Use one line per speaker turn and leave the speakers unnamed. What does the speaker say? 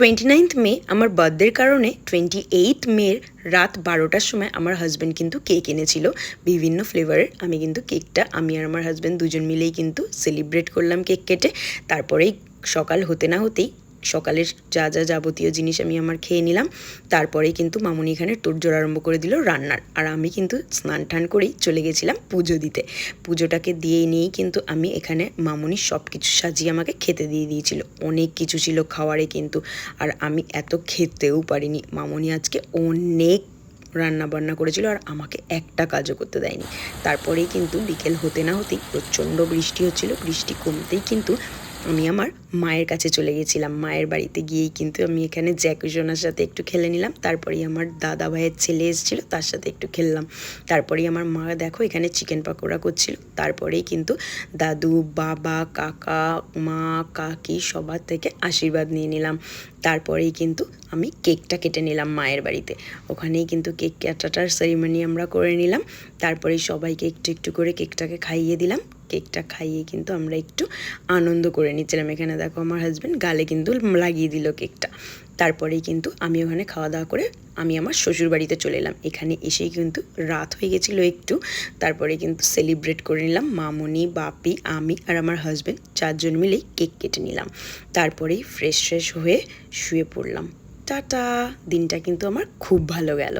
29th মে আমার বার্থডের কারণে 28 মের রাত 12টার সময় আমার হাজব্যান্ড কিন্তু কেক এনেছিল বিভিন্ন ফ্লেভারের। আমি কিন্তু কেকটা আমি আর আমার হাজব্যান্ড দুজন মিলেই কিন্তু সেলিব্রেট করলাম কেক কেটে। তারপরেই সকাল হতে না হতেই সকালের যা যা যাবতীয় জিনিস আমি আমার খেয়ে নিলাম। তারপরেই কিন্তু মামুনি এখানে তোড়জোড় আরম্ভ করে দিল রান্নার। আর আমি কিন্তু স্নান টান করেই চলে গেছিলাম পুজো দিতে। পুজোটাকে দিয়ে নিয়েই কিন্তু আমি এখানে মামুনি সব কিছু সাজিয়ে আমাকে খেতে দিয়ে দিয়েছিল। অনেক কিছু ছিল খাওয়ারে কিন্তু, আর আমি এত খেতেও পারিনি। মামুনি আজকে অনেক রান্না বান্না করেছিল আর আমাকে একটা কাজও করতে দেয়নি। তারপরেই কিন্তু বিকেল হতে না হতেই প্রচণ্ড বৃষ্টি হচ্ছিল। বৃষ্টি কমতেই কিন্তু আমি আমার মায়ের কাছে চলে গেছিলাম। মায়ের বাড়িতে গিয়েই কিন্তু আমি এখানে জ্যাকুজোনার সাথে একটু খেলে নিলাম। তারপরেই আমার দাদা ভাইয়ের ছেলে এসেছিলো, তার সাথে একটু খেললাম। তারপরেই আমার মা দেখো এখানে চিকেন পাকোড়া করছিল। তারপরেই কিন্তু দাদু, বাবা, কাকা, মা, কাকি সবার থেকে আশীর্বাদ নিয়ে নিলাম। তারপরেই কিন্তু আমি কেকটা কেটে নিলাম মায়ের বাড়িতে। ওখানেই কিন্তু কেক কাটাটার সেরিমনি আমরা করে নিলাম। তারপরেই সবাইকে একটু একটু করে কেকটাকে খাইয়ে দিলাম। কেকটা খাইয়ে কিন্তু আমরা একটু আনন্দ করে নিচ্ছিলাম। এখানে দেখো আমার হাজব্যান্ড গালে কিন্তু লাগিয়ে দিল কেকটা। তারপরেই কিন্তু আমি ওখানে খাওয়া দাওয়া করে আমি আমার শ্বশুর বাড়িতে চলে এলাম। এখানে এসেই কিন্তু রাত হয়ে গেছিলো একটু। তারপরে কিন্তু সেলিব্রেট করে নিলাম। মামুনি, বাপি, আমি আর আমার হাজব্যান্ড চারজন মিলেই কেক কেটে নিলাম। তারপরেই ফ্রেশ হয়ে শুয়ে পড়লাম। টাটা। দিনটা কিন্তু আমার খুব ভালো গেল।